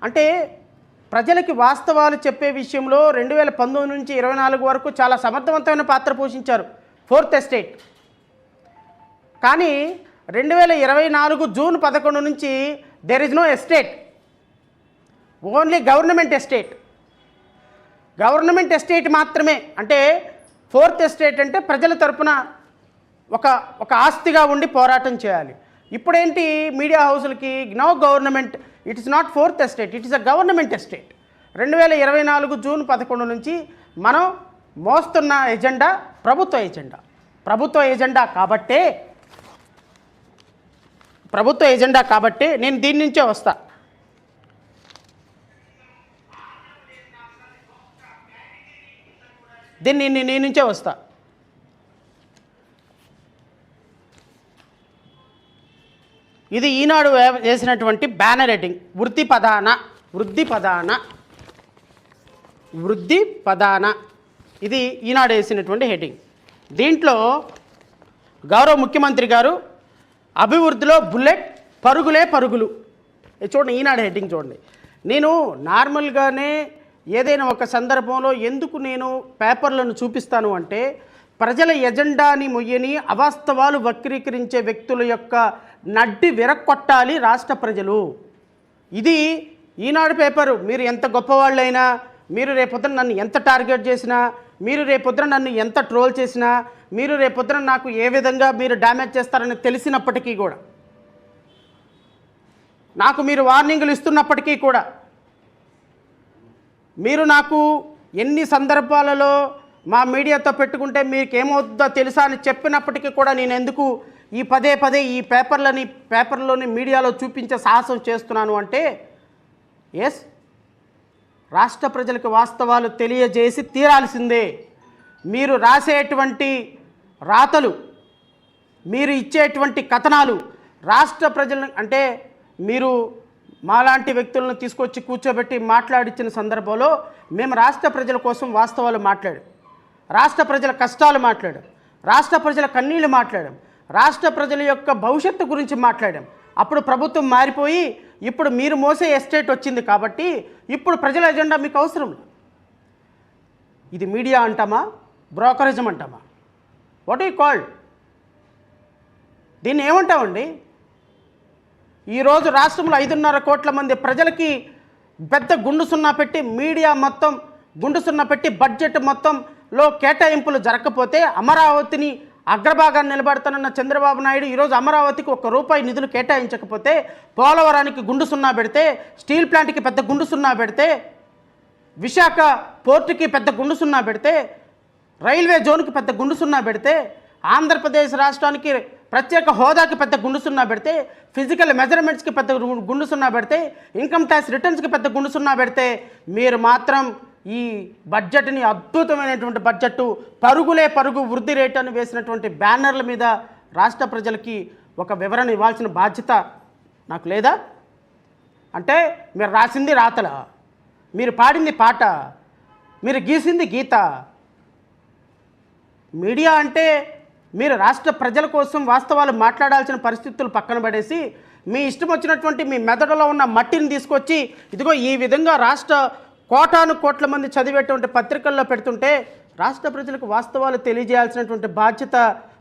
అంటే ప్రజలకి వాస్తవాలు చెప్పే విషయంలో 2019 నుంచి 24 వరకు చాలా సమర్థవంతమైన పాత్ర పోషించారు ఫోర్త్ ఎస్టేట్. కానీ 2024 జూన్ 11 నుంచి there is no estate, only government estate. Government estate మాత్రమే. అంటే ఫోర్త్ ఎస్టేట్ అంటే ప్రజల తరపున ఒక ఆస్తిగా ఉండి పోరాటం చేయాలి. ఇప్పుడేంటి మీడియా హౌసులకి no government, it is not fourth estate, it is a government estate. 2024 June 11 నుంచి మనం మోస్తున్న ఎజెండా ప్రభుత్వ ఎజెండా కాబట్టే నేను దీని నుంచే వస్తా. నేను నుంచే వస్తా. ఇది ఈనాడు వేసినటువంటి బ్యానర్ హెడ్డింగ్, వృద్ధి పదాన. ఇది ఈనాడు వేసినటువంటి హెడ్డింగ్. దీంట్లో గౌరవ ముఖ్యమంత్రి గారు అభివృద్ధిలో బుల్లెట్, పరుగులు. చూడండి, ఈనాడు హెడ్డింగ్ చూడండి. నేను నార్మల్గానే ఏదైనా ఒక సందర్భంలో ఎందుకు నేను పేపర్లను చూపిస్తాను అంటే, ప్రజల ఎజెండాని మొయ్యని అవాస్తవాలు వక్రీకరించే వ్యక్తుల యొక్క నడ్డి విరక్కొట్టాలి రాష్ట్ర ప్రజలు. ఇది ఈనాడు పేపరు. మీరు ఎంత గొప్పవాళ్ళైనా, మీరు రేపొద్దున నన్ను ఎంత టార్గెట్ చేసినా, మీరు రేపొద్దున నన్ను ఎంత ట్రోల్ చేసినా, మీరు రేపొద్దున నాకు ఏ విధంగా మీరు డ్యామేజ్ చేస్తారని తెలిసినప్పటికీ కూడా, నాకు మీరు వార్నింగ్లు ఇస్తున్నప్పటికీ కూడా, మీరు నాకు ఎన్ని సందర్భాలలో మా మీడియాతో పెట్టుకుంటే మీకేమవుతుందో తెలుసా అని చెప్పినప్పటికీ కూడా నేను ఎందుకు ఈ పదే ఈ పేపర్లోని మీడియాలో చూపించే సాహసం చేస్తున్నాను అంటే, ఎస్, రాష్ట్ర ప్రజలకు వాస్తవాలు తెలియజేసి తీరాల్సిందే. మీరు రాసేటువంటి రాతలు, మీరు ఇచ్చేటువంటి కథనాలు రాష్ట్ర ప్రజలను, అంటే మీరు మాలాంటి వ్యక్తులను తీసుకొచ్చి కూర్చోబెట్టి మాట్లాడించిన సందర్భంలో మేము రాష్ట్ర ప్రజల కోసం వాస్తవాలు మాట్లాడాం, రాష్ట్ర ప్రజల కష్టాలు మాట్లాడాం, రాష్ట్ర ప్రజల కన్నీళ్లు మాట్లాడాం, రాష్ట్ర ప్రజల యొక్క భవిష్యత్తు గురించి మాట్లాడాం. అప్పుడు ప్రభుత్వం మారిపోయి ఇప్పుడు మీరు మోసే ఎస్టేట్ వచ్చింది కాబట్టి ఇప్పుడు ప్రజల ఎజెండా మీకు అవసరం. ఇది మీడియా అంటామా, బ్రోకరిజం అంటామా? What you called? దీన్ని ఏమంటామండి? ఈరోజు రాష్ట్రంలో 5.5 కోట్ల మంది ప్రజలకి పెద్ద గుండు సున్నా పెట్టి, మీడియా మొత్తం గుండు సున్నా పెట్టి బడ్జెట్ మొత్తంలో కేటాయింపులు జరగకపోతే, అమరావతిని అగ్రభాగాన్ని నిలబడతానన్న చంద్రబాబు నాయుడు ఈరోజు అమరావతికి ₹1 నిధులు కేటాయించకపోతే, పోలవరానికి గుండు సున్నా పెడితే, స్టీల్ ప్లాంట్కి పెద్ద గుండు సున్నా పెడితే, విశాఖ పోర్టుకి పెద్ద గుండు సున్నా పెడితే, రైల్వే జోన్కి పెద్ద గుండు సున్నా పెడితే, ఆంధ్రప్రదేశ్ రాష్ట్రానికి ప్రత్యేక హోదాకి పెద్ద గుండు సున్నా పెడితే, ఫిజికల్ మెజర్మెంట్స్కి పెద్ద గుండు సున్నా పెడితే, ఇన్కమ్ ట్యాక్స్ రిటర్న్స్కి పెద్ద గుండు సున్నా పెడితే, మీరు మాత్రం ఈ బడ్జెట్ని అద్భుతమైనటువంటి బడ్జెట్, పరుగు వృద్ధి రేటు అని వేసినటువంటి బ్యానర్ల మీద రాష్ట్ర ప్రజలకి ఒక వివరణ ఇవ్వాల్సిన బాధ్యత నాకు లేదా? అంటే మీరు రాసింది రాతల, మీరు పాడింది పాట, మీరు గీసింది గీత. మీడియా అంటే మీరు రాష్ట్ర ప్రజల కోసం వాస్తవాలు మాట్లాడాల్సిన పరిస్థితులు పక్కన పడేసి, మీ ఇష్టం వచ్చినటువంటి మీ మెదడులో ఉన్న మట్టిని తీసుకొచ్చి ఇదిగో ఈ విధంగా రాష్ట్ర కోట్ల మంది చదివేటువంటి పత్రికల్లో పెడుతుంటే, రాష్ట్ర ప్రజలకు వాస్తవాలు తెలియజేయాల్సినటువంటి బాధ్యత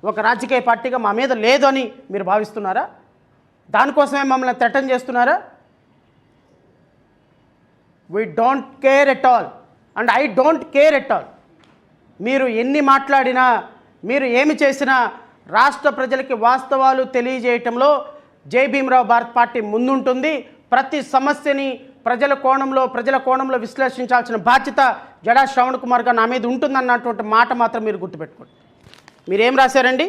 ఒక రాజకీయ పార్టీగా మా మీద లేదు అని మీరు భావిస్తున్నారా? దానికోసమే మమ్మల్ని థ్రెటన్ చేస్తున్నారా? We don't care at all and I don't care at all. మీరు ఎన్ని మాట్లాడినా, మీరు ఏమి చేసినా రాష్ట్ర ప్రజలకి వాస్తవాలు తెలియజేయటంలో జై భీమరావు భారత్ పార్టీ ముందుంటుంది. ప్రతి సమస్యని ప్రజల కోణంలో విశ్లేషించాల్సిన బాధ్యత జడా శ్రవణ్ కుమార్ గారు నా మీద ఉంటుందన్నటువంటి మాట మాత్రం మీరు గుర్తుపెట్టుకోండి. మీరేం రాశారండి?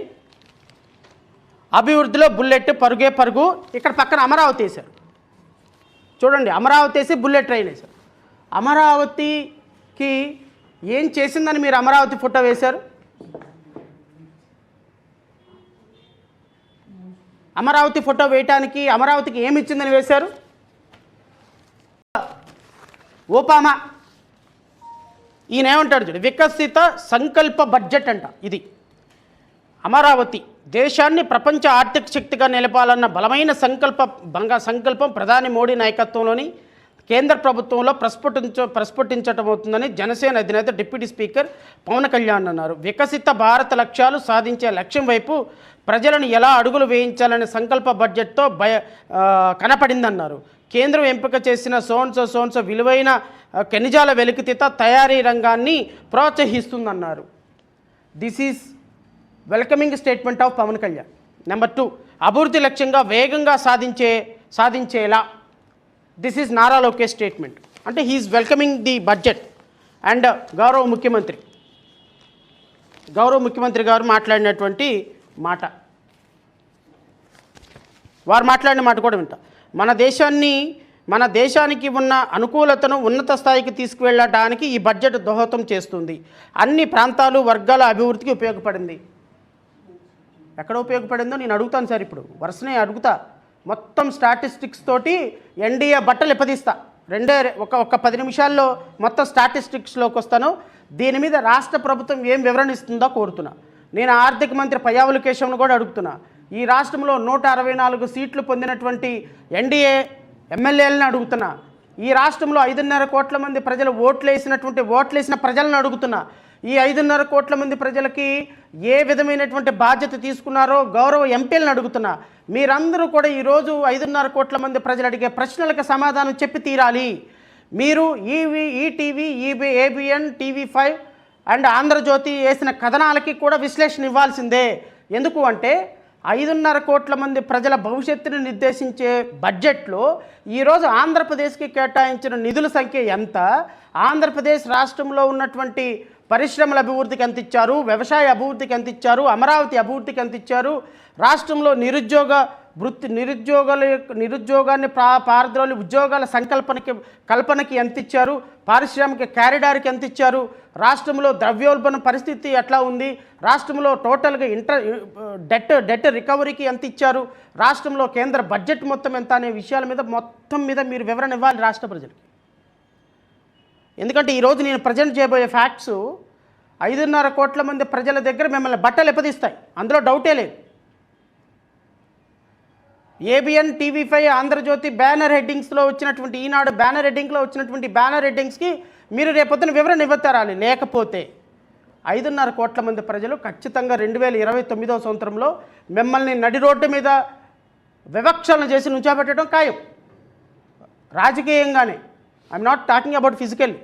అభివృద్ధిలో బుల్లెట్, పరుగు. ఇక్కడ పక్కన అమరావతి వేశారు చూడండి. అమరావతి వేసి బుల్లెట్ ట్రైన్ వేశారు. అమరావతికి ఏం చేసిందని మీరు అమరావతి ఫోటో వేశారు? అమరావతి ఫోటో వేయటానికి అమరావతికి ఏమి ఇచ్చిందని వేశారు? ఓపామా ఈయన ఏమంటాడు చూడు, వికసిత సంకల్ప బడ్జెట్ అంట. ఇది అమరావతి దేశాన్ని ప్రపంచ ఆర్థిక శక్తిగా నిలపాలన్న బలమైన సంకల్పం ప్రధాని మోడీ నాయకత్వంలోని కేంద్ర ప్రభుత్వంలో ప్రస్ఫుటించటం అవుతుందని జనసేన అధినేత డిప్యూటీ స్పీకర్ పవన్ కళ్యాణ్ అన్నారు. వికసిత భారత లక్ష్యాలు సాధించే లక్ష్యం వైపు ప్రజలను ఎలా అడుగులు వేయించాలనే సంకల్ప బడ్జెట్తో కనపడిందన్నారు. కేంద్రం ఎంపిక చేసిన సోన్సో విలువైన ఖనిజాల వెలికితీత తయారీ రంగాన్ని ప్రోత్సహిస్తుందన్నారు. This is welcoming statement of Pawan Kalyan. Number 2, అభివృద్ధి లక్ష్యంగా వేగంగా సాధించేలా this is Nara Lokesh statement. అంటే he is welcoming the budget. And గౌరవ ముఖ్యమంత్రి గారు మాట్లాడినటువంటి మాట, వారు మాట్లాడిన మాట కూడా వింటాం. మన దేశానికి ఉన్న అనుకూలతను ఉన్నత స్థాయికి తీసుకువెళ్ళడానికి ఈ బడ్జెట్ దోహదం చేస్తుంది. అన్ని ప్రాంతాలు వర్గాల అభివృద్ధికి ఉపయోగపడింది. ఎక్కడ ఉపయోగపడిందో నేను అడుగుతాను సార్. ఇప్పుడు వరుసనే అడుగుతా. మొత్తం స్టాటిస్టిక్స్ తోటి ఎన్డీఏ బట్టలు ఎప్పదీస్తా. ఒక 10 నిమిషాల్లో మొత్తం స్టాటిస్టిక్స్లోకి వస్తాను. దీని మీద రాష్ట్ర ప్రభుత్వం ఏం వివరణ ఇస్తుందో కోరుతున్నా. నేను ఆర్థిక మంత్రి పయ్యావుల కేశవ్ను కూడా అడుగుతున్నా. ఈ రాష్ట్రంలో 164 సీట్లు పొందినటువంటి ఎన్డీఏ ఎమ్మెల్యేలను అడుగుతున్నా. ఈ రాష్ట్రంలో 5.5 కోట్ల మంది ప్రజలు ఓట్లేసిన ప్రజలను అడుగుతున్నా. ఈ 5.5 కోట్ల మంది ప్రజలకి ఏ విధమైనటువంటి బాధ్యత తీసుకున్నారో గౌరవ ఎంపీలను అడుగుతున్నా. మీరందరూ కూడా ఈరోజు 5.5 కోట్ల మంది ప్రజలు అడిగే ప్రశ్నలకు సమాధానం చెప్పి తీరాలి. మీరు ETV, ABN, TV5 and Andhra Jyothi వేసిన కథనాలకి కూడా విశ్లేషణ ఇవ్వాల్సిందే. ఎందుకు అంటే 5.5 కోట్ల మంది ప్రజల భవిష్యత్తును నిర్దేశించే బడ్జెట్లో ఈరోజు ఆంధ్రప్రదేశ్కి కేటాయించిన నిధుల సంఖ్య ఎంత, ఆంధ్రప్రదేశ్ రాష్ట్రంలో ఉన్నటువంటి పరిశ్రమల అభివృద్ధికి ఎంత ఇచ్చారు, వ్యవసాయ అభివృద్ధికి ఎంత ఇచ్చారు, అమరావతి అభివృద్ధికి ఎంత ఇచ్చారు, రాష్ట్రంలో నిరుద్యోగాన్ని పారద్రోలి ఉద్యోగాల కల్పనకి ఎంత ఇచ్చారు, పారిశ్రామిక కారిడార్కి ఎంత ఇచ్చారు, రాష్ట్రంలో ద్రవ్యోల్బణ పరిస్థితి ఎట్లా ఉంది, రాష్ట్రంలో టోటల్గా డెట్ రికవరీకి ఎంత ఇచ్చారు, రాష్ట్రంలో కేంద్ర బడ్జెట్ మొత్తం ఎంత అనే విషయాల మీద మొత్తం మీద మీరు వివరణ ఇవ్వాలి రాష్ట్ర ప్రజలకి. ఎందుకంటే ఈరోజు నేను ప్రజెంట్ చేయబోయే ఫ్యాక్ట్స్ 5.5 కోట్ల మంది ప్రజల దగ్గర మిమ్మల్ని బట్టలు ఎప్పదీస్తాయి. అందులో డౌటే లేదు. ఏబిఎన్, TV5, ఆంధ్రజ్యోతి బ్యానర్ హెడ్డింగ్స్లో వచ్చినటువంటి, ఈనాడు బ్యానర్ హెడ్డింగ్లో వచ్చినటువంటి బ్యానర్ హెడ్డింగ్స్కి మీరు రేపొద్దున వివరణ ఇవ్వతారాలి. లేకపోతే 5.5 కోట్ల మంది ప్రజలు ఖచ్చితంగా 2029వ సంవత్సరంలో మిమ్మల్ని నడి రోడ్డు మీద వివక్షలను చేసి నుంచోబెట్టడం ఖాయం. రాజకీయంగానే, I'm not talking about physical.